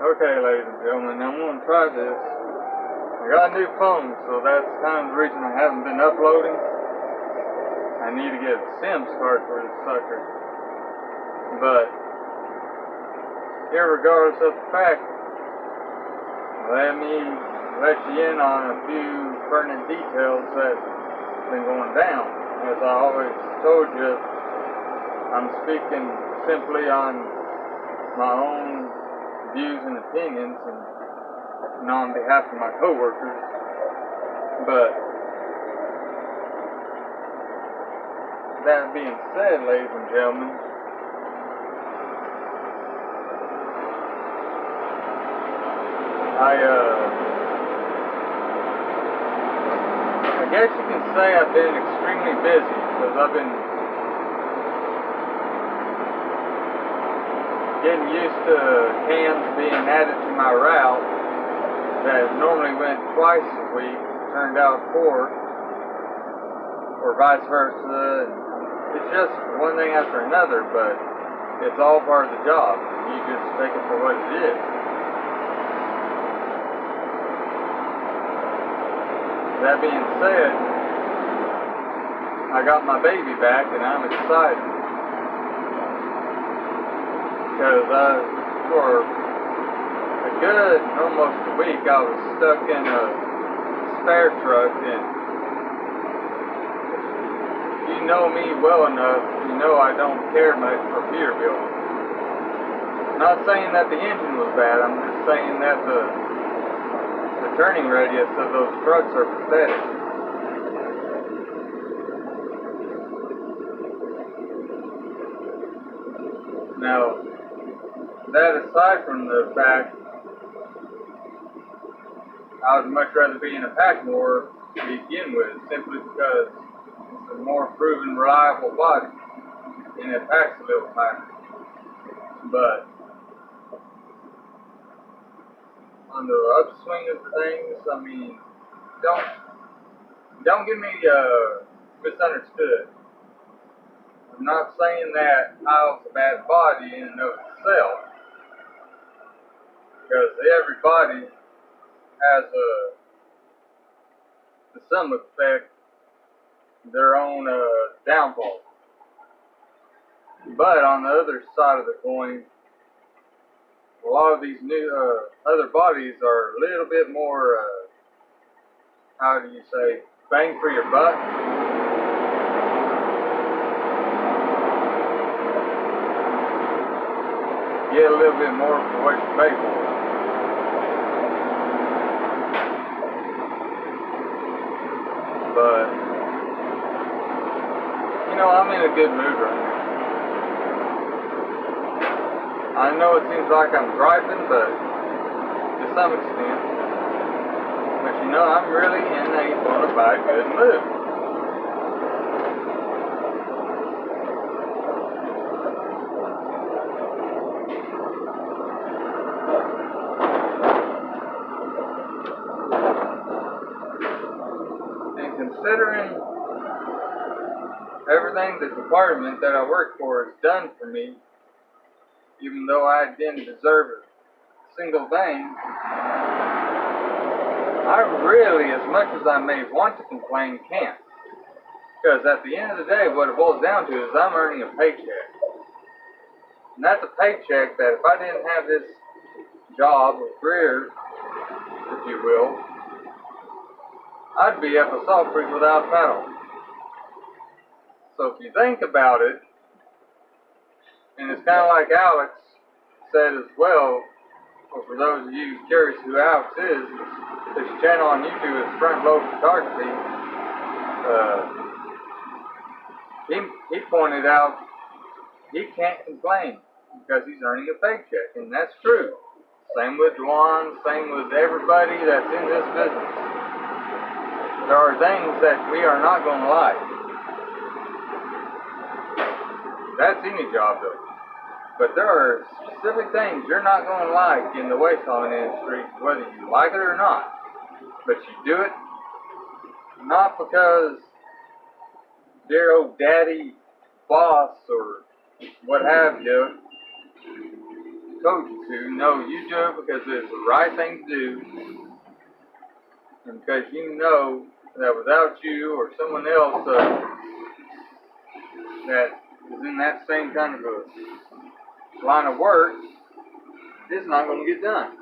Okay, ladies and gentlemen, I'm going to try this. I got a new phone, so that's kind of the reason I haven't been uploading. I need to get a SIM card for this sucker. But, irregardless of the fact, let me let you in on a few pertinent details that's been going down. As I always told you, I'm speaking simply on my own views and opinions and on behalf of my coworkers. But that being said, ladies and gentlemen, I guess you can say I've been extremely busy because I've been getting used to cans being added to my route that normally went twice a week, turned out 4, or vice versa. It's just one thing after another, but it's all part of the job. You just take it for what it is. That being said, I got my baby back and I'm excited. Because for a good almost a week I was stuck in a spare truck, and you know me well enough, you know I don't care much for Peterbilt. Not saying that the engine was bad, I'm just saying that the turning radius of those trucks are pathetic. Now, that aside from the fact, I would much rather be in a pack more to begin with, simply because it's a more proven, reliable body, and it packs a little tighter. But on the upswing of things, I mean, don't get me misunderstood. I'm not saying that Kyle's a bad body in and of itself, because every body has to some effect, their own downfall. But on the other side of the coin, a lot of these new other bodies are a little bit more, how do you say, bang for your buck. Get a little bit more for what you pay for. But, you know, I'm in a good mood right now. I know it seems like I'm griping, but to some extent. But you know, I'm really in a bona fide good mood. And considering everything the department that I work for has done for me, even though I didn't deserve a single thing, I really, as much as I may want to complain, can't. Because at the end of the day, what it boils down to is I'm earning a paycheck. And that's a paycheck that if I didn't have this job or career, if you will, I'd be up a salt creek without a paddle. So if you think about it, and it's kind of like Alex said as well, or for those of you curious who Alex is, his channel on YouTube is Front Load Photography. He pointed out he can't complain because he's earning a paycheck, and that's true. Same with Juan, same with everybody that's in this business. There are things that we are not going to like. That's any job though. But there are specific things you're not going to like in the waste hauling industry, whether you like it or not. But you do it not because dear old daddy boss or what have you told you to. No, you do it because it's the right thing to do, and because you know that without you or someone else that is in that same kind of a line of work, it's not going to get done.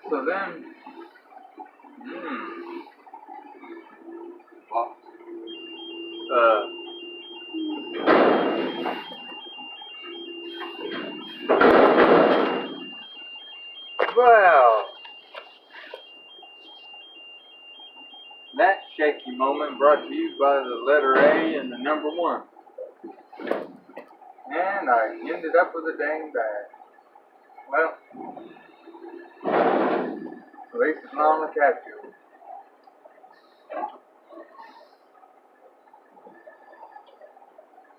So then, well, that shaky moment brought to you by the letter A and the number 1. And I ended up with a dang bag. Well, at least it's not on the capsule.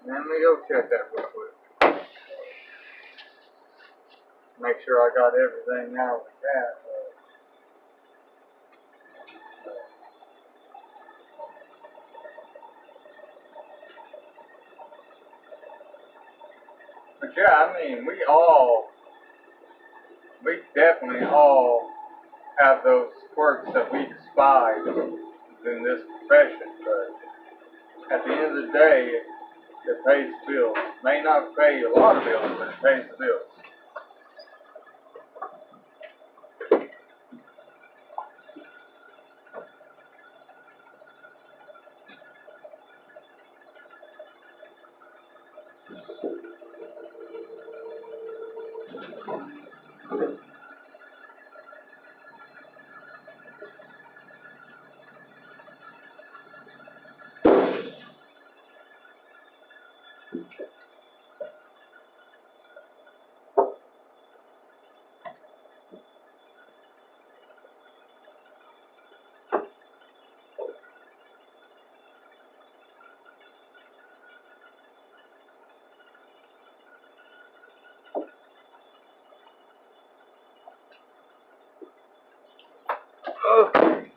Let me go check that real quick. Make sure I got everything out with that. But yeah, I mean, we definitely all have those quirks that we despise in this profession, but at the end of the day, it pays the bills. It may not pay a lot of bills, but it pays the bills. Okay.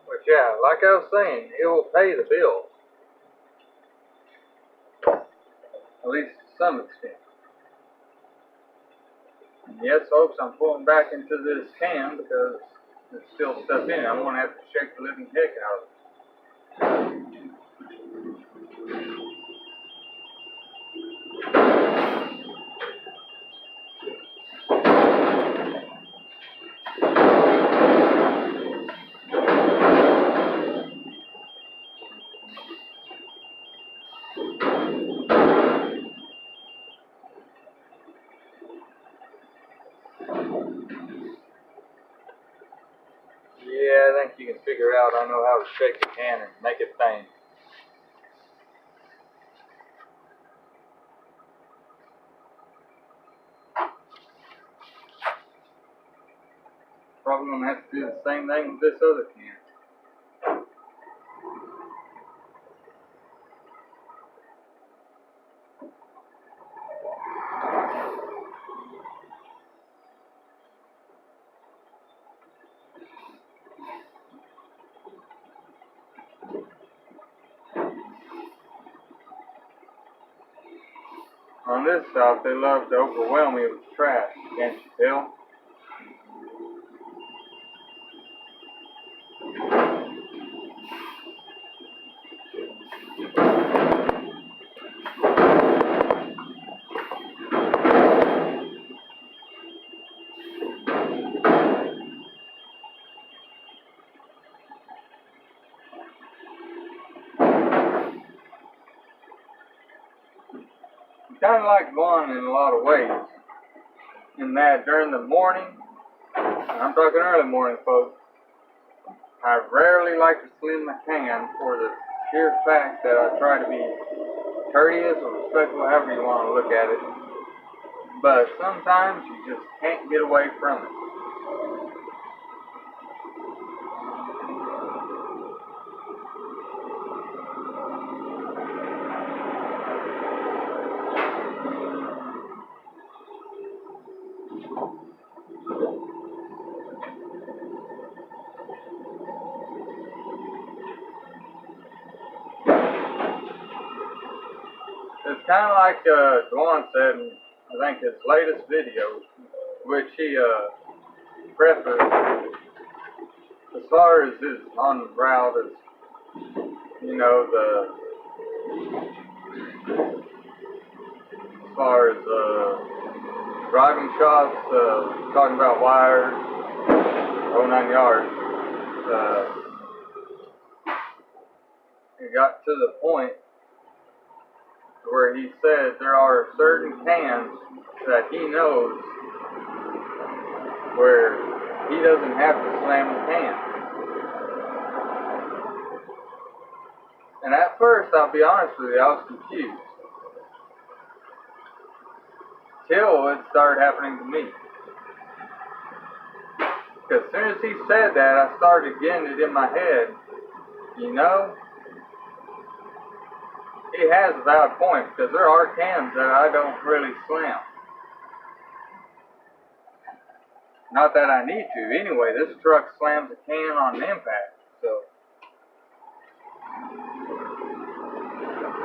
But yeah, like I was saying, it will pay the bills. At least to some extent. And yes, folks, I'm pulling back into this can because there's still stuff in it. I'm going to have to shake the living heck out of it. Yeah, I think you can figure out I know how to shake a can and make it bang. Probably going to have to do the same thing with this other can. On this south, they love to overwhelm me with trash, can't you tell? Kind of like one in a lot of ways. In that during the morning, and I'm talking early morning, folks, I rarely like to slim the can for the sheer fact that I try to be courteous or respectful, however you want to look at it. But sometimes you just can't get away from it. It's kind of like Dwan said in, I think, his latest video, which he prefaced as far as his on the route as, you know, as far as driving shots, talking about wires, whole 9 yards. It got to the point where he said there are certain cans that he knows where he doesn't have to slam the can. And at first, I'll be honest with you, I was confused. Till it started happening to me. Because as soon as he said that, I started getting it in my head. You know, he has a valid point, because there are cans that I don't really slam. Not that I need to. Anyway, this truck slams a can on the impact. So,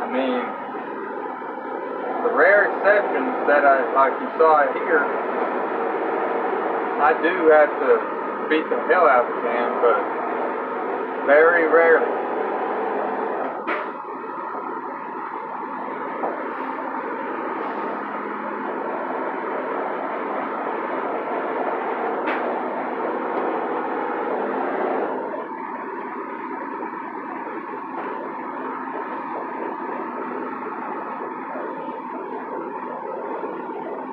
I mean, the rare exceptions that like you saw here, I do have to beat the hell out of the can, but very rarely.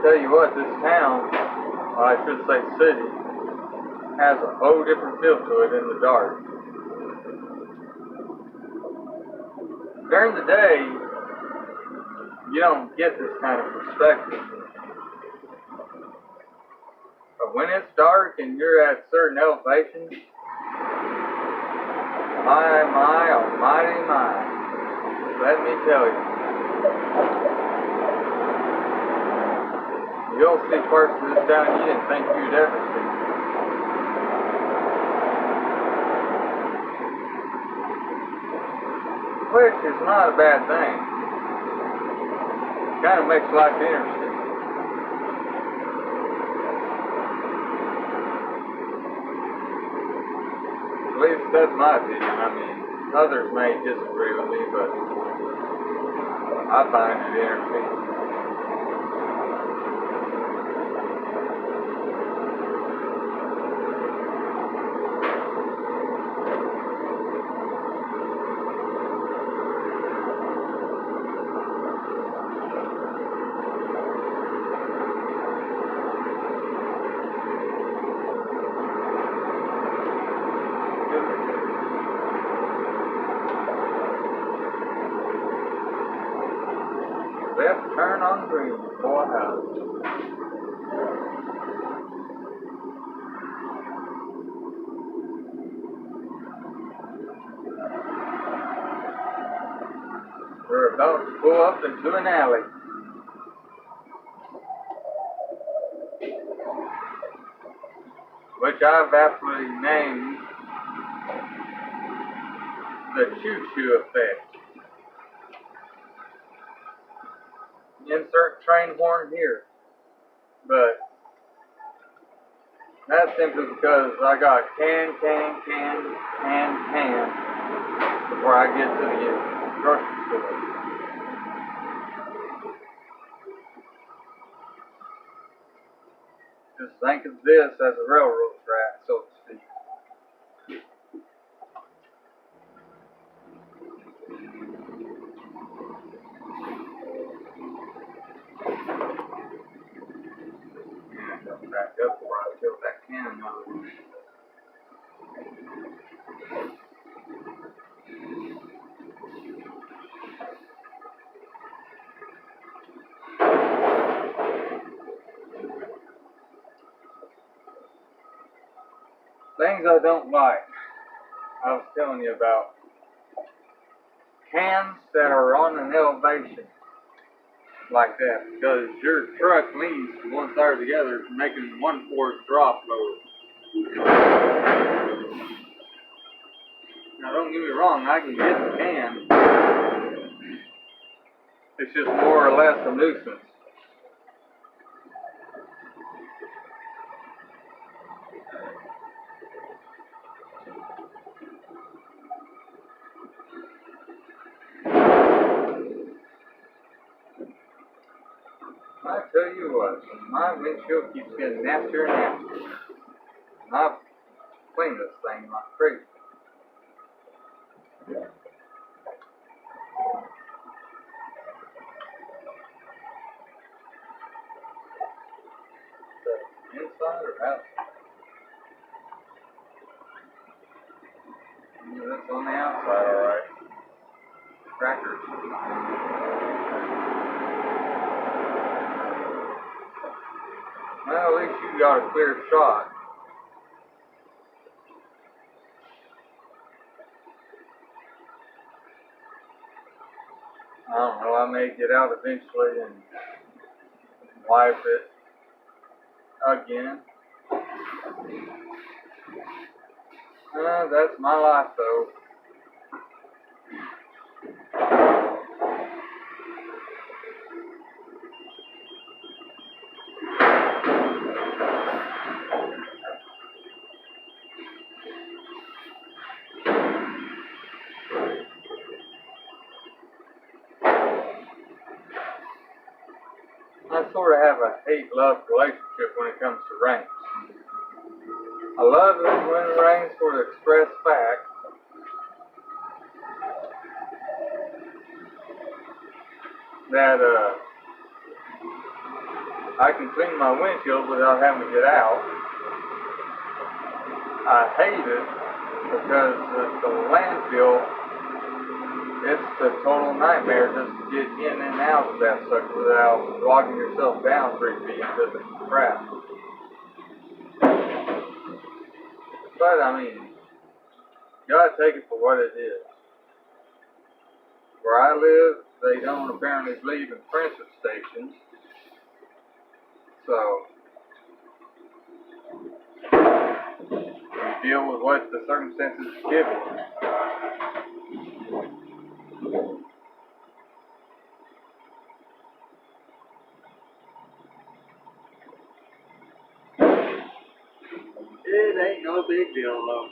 Tell you what, this town, or I should say city, has a whole different feel to it in the dark. During the day, you don't get this kind of perspective. But when it's dark and you're at certain elevations, my, almighty my, let me tell you. You'll see parts of this town you didn't think you'd ever see. Which is not a bad thing. Kind of makes life interesting. At least that's my opinion. I mean, others may disagree with me, but I find it interesting. Left turn on green before a house. We're about to pull up into an alley. Which I've aptly named the choo-choo effect. Insert train horn here. But that's simply because I got can before I get to the grocery store. Just think of this as a railroad track, so to speak. Back up before I fill that can out. Things I don't like. I was telling you about cans that are on an elevation like that, because your truck leans to one side or the other, making 1/4 drop load. Now don't get me wrong, I can get the can It's just more or less a nuisance. I tell you what, my windshield keeps getting nastier and nastier. And I've cleaned this thing like crazy. Inside or outside? Yeah, that's on the outside, alright. Crackers. Well, at least you got a clear shot. I don't know, I may get out eventually and wipe it again. That's my life though. I sort of have a hate-love relationship when it comes to rain. I love it when it rains for the express fact that I can clean my windshield without having to get out. I hate it because the landfill, it's a total nightmare just to get in and out of that sucker without logging yourself down 3 feet into the crap. But I mean, you gotta take it for what it is. Where I live, they don't apparently believe in friendship stations. So, you deal with what the circumstances give you. It ain't no big deal, though.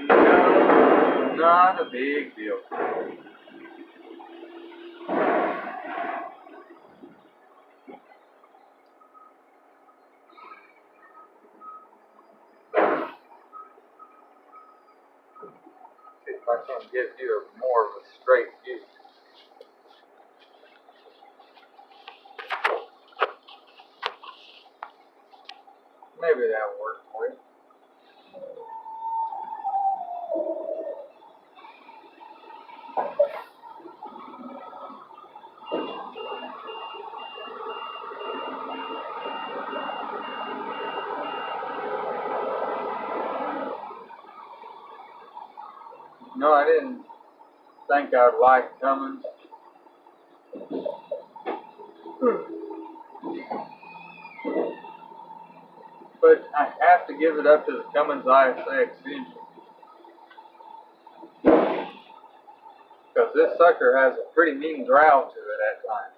No, not a big deal. See if I can give you more of a straight view. Maybe that'll work for you. No, I didn't think I'd like Cummins. But I have to give it up to the Cummins ISX engine. Because this sucker has a pretty mean growl to it at times.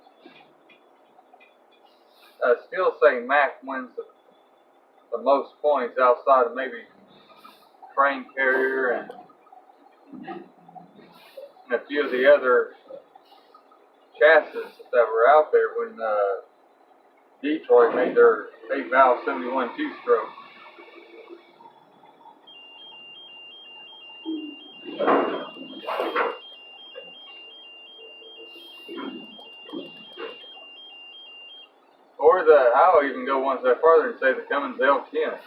I still say Mac wins the most points outside of maybe Train Carrier and a few of the other chassis that were out there when Detroit made their 8-valve 71 two-stroke. Or I'll even go one step farther and say the Cummins L10.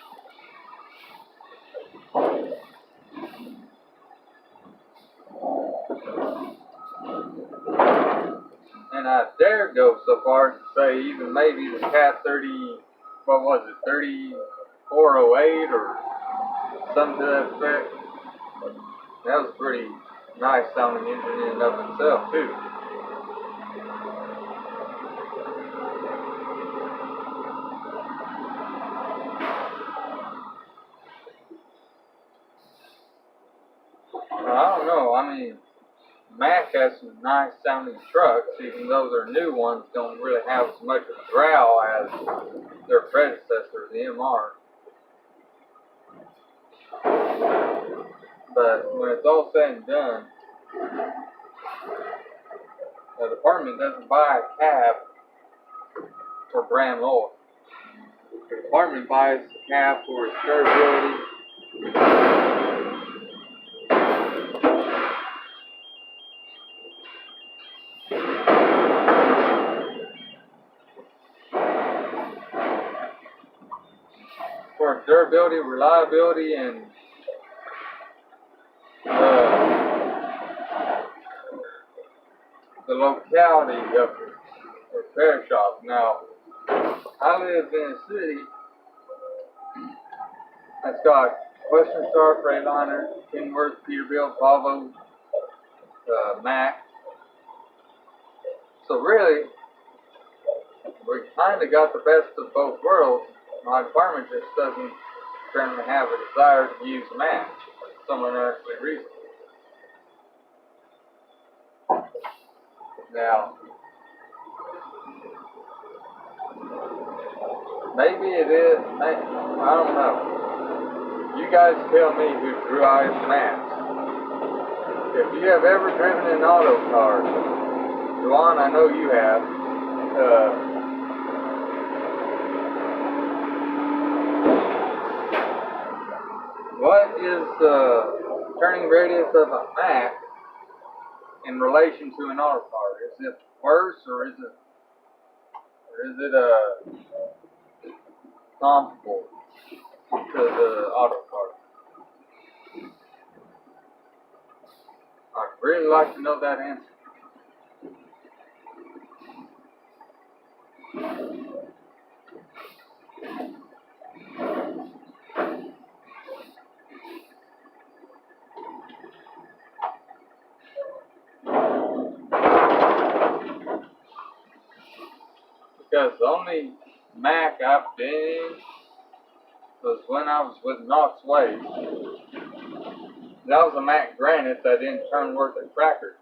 And I dare go so far as to say even maybe the Cat 30, what was it, 3408 or something to that effect. That was a pretty nice sounding engine in and of itself too. I don't know. I mean, Mack has some nice sounding trucks, even though their new ones don't really have as much of a growl as their predecessor, the MR. But when it's all said and done, the department doesn't buy a cab for brand loyalty. The department buys a cab for its durability, reliability, and the locality of the repair shop. Now, I live in a city that's got Western Star, Freightliner, Kenworth, Peterbilt, Volvo, Mack. So really, we kind of got the best of both worlds. My department just doesn't currently have a desire to use Mack for some unearthly reason. Now, maybe it is, maybe, I don't know. You guys tell me who drew out his maps. If you have ever driven an auto car, Juan, I know you have, what is the turning radius of a Mack in relation to an auto car? Is it worse, or is it comparable to the auto car? I'd really like to know that answer. Because the only Mack I've been in was when I was with Knox Wade. That was a Mack Granite that didn't turn worth a cracker.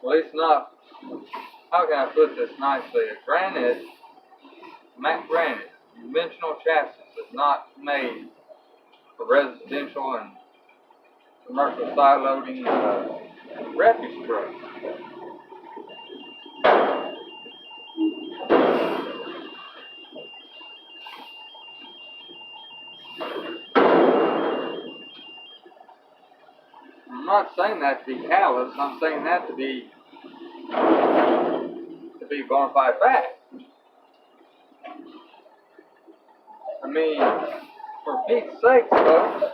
At least not, how can I put this nicely? A Granite, Mack Granite, conventional chassis is not made for residential and commercial side loading refuse trucks. I'm not saying that to be callous. I'm saying that to be bona fide fact. I mean, for Pete's sake, folks.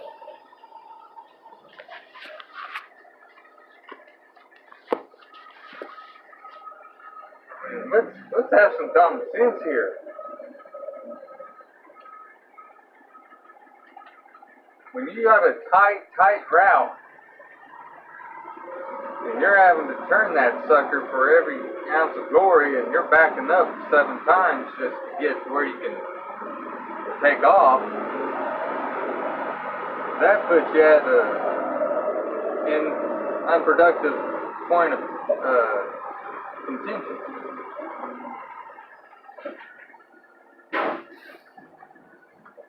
Let's have some common sense here. When you got a tight route, and you're having to turn that sucker for every ounce of glory, and you're backing up 7 times just to get to where you can take off, that puts you at an unproductive point of contention.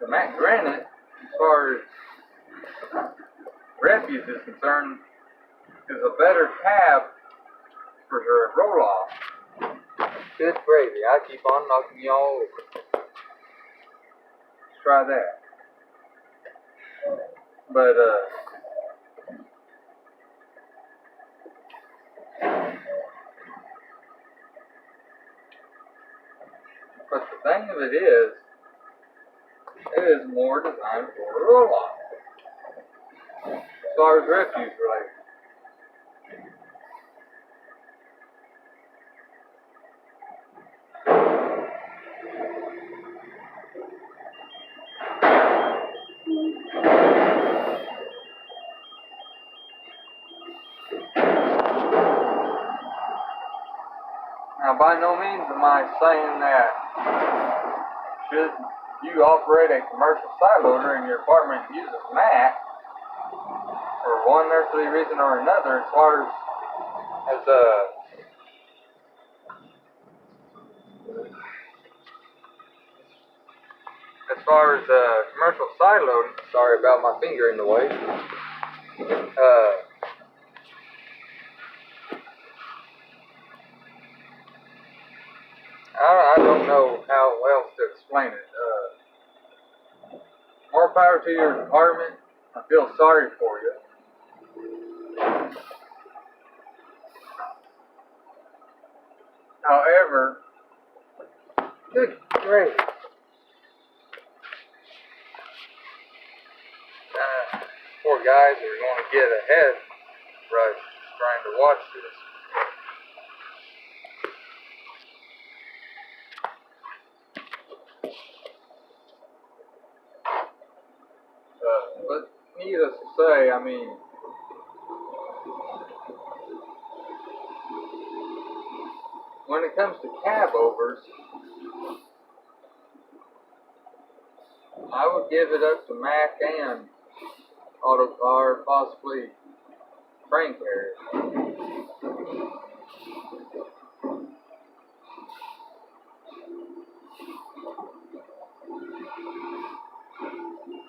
The Mack Granite, as far as refuse is concerned, is a better cab for your roll-off. Good gravy. I keep on knocking y'all over. Let's try that. But, the thing of it is more designed for a roll-off. As far as refuse related. Now, by no means am I saying that should you operate a commercial side loader in your apartment and use a mat for one earthly reason or another, as far as commercial side loading. Sorry about my finger in the way. I don't know how else to explain it. More power to your department. I feel sorry for you. However, good grief. Poor guys are going to get a head rush trying to watch this. But needless to say, I mean, when it comes to cab overs, I would give it up to Mac and Autocar, possibly train carrier.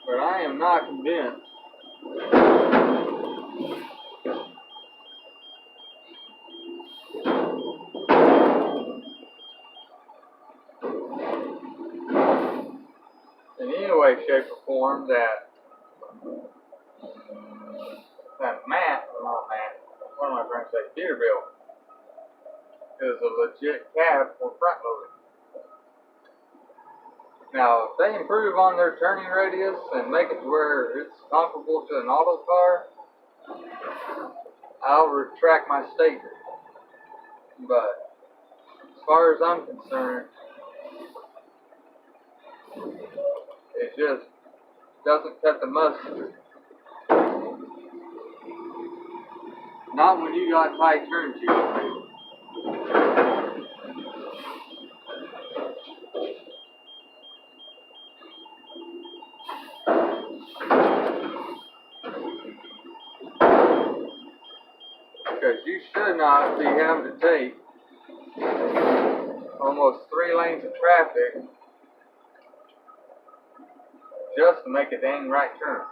But I am not convinced in any way, shape, or form that what am I trying to say, Peterbilt is a legit cab for front loading. Now, if they improve on their turning radius and make it to where it's comparable to an auto car, I'll retract my statement. But as far as I'm concerned, it just doesn't cut the mustard. Not when you got tight turn signals. Because you should not be having to take almost 3 lanes of traffic just to make a dang right turn.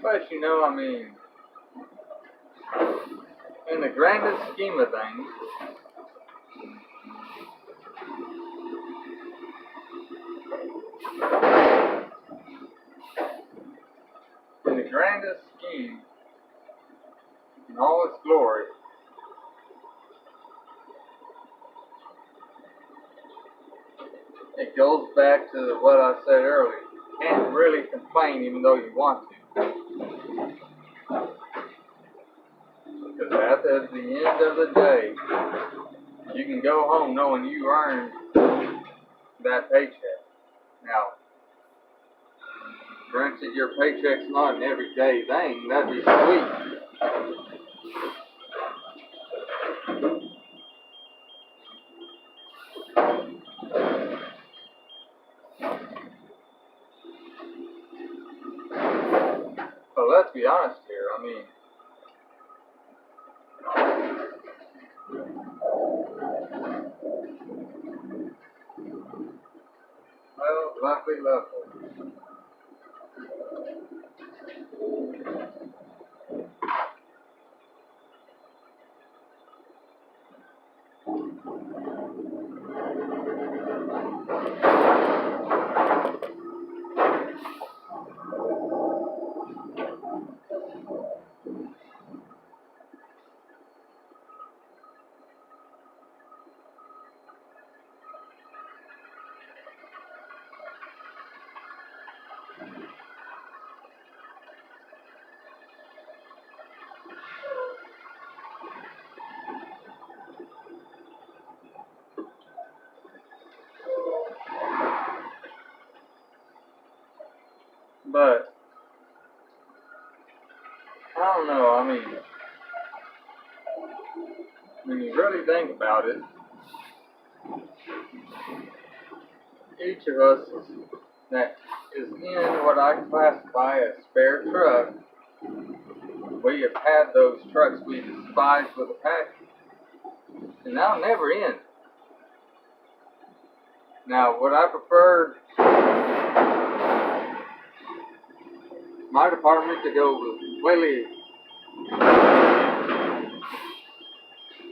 But you know, I mean, in the grandest scheme of things, in all its glory, it goes back to what I said earlier. You can't really complain even though you want to. Because at the end of the day, you can go home knowing you earned that paycheck. Now, granted, your paycheck's not an everyday thing. That'd be sweet. But let's be honest here. I mean, well, lovely. But I don't know, I mean, when you really think about it, each of us that is in what I classify as spare truck, we have had those trucks we despise with a passion, and that'll never end. Now, would I prefer my department to go with Willie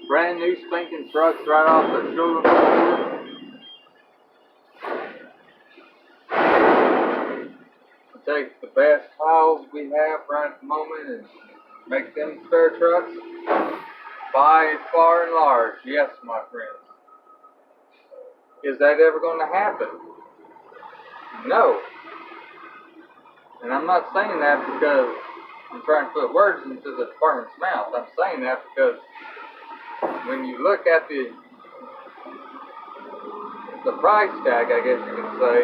brand new spanking trucks right off the showroom floor? Take the best piles we have right at the moment and make them spare trucks? By far and large, yes, my friends. Is that ever going to happen? No. And I'm not saying that because I'm trying to put words into the department's mouth. I'm saying that because when you look at the price tag, I guess you could say,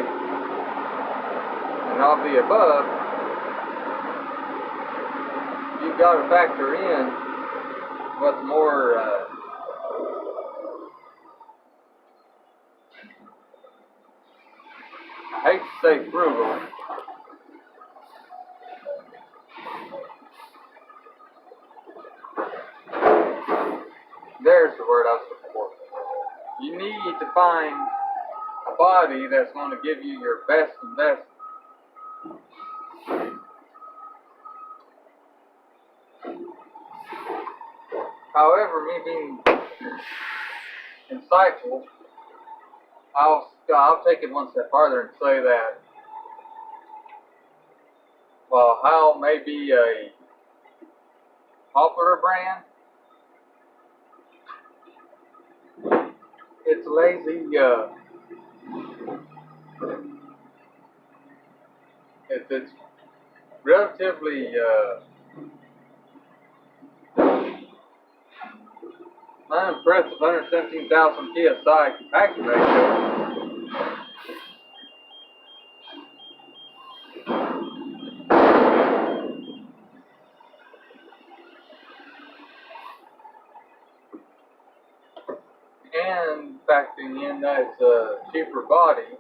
and all the above, you've got to factor in what's more I hate to say frugal. There's the word I was looking for. You need to find a body that's going to give you your best investment. However, me being insightful, I'll take it one step farther and say that while Hal may be a popular brand, it's lazy. It's relatively unimpressive 117,000 psi compaction ratio. And factoring in that it's a cheaper body,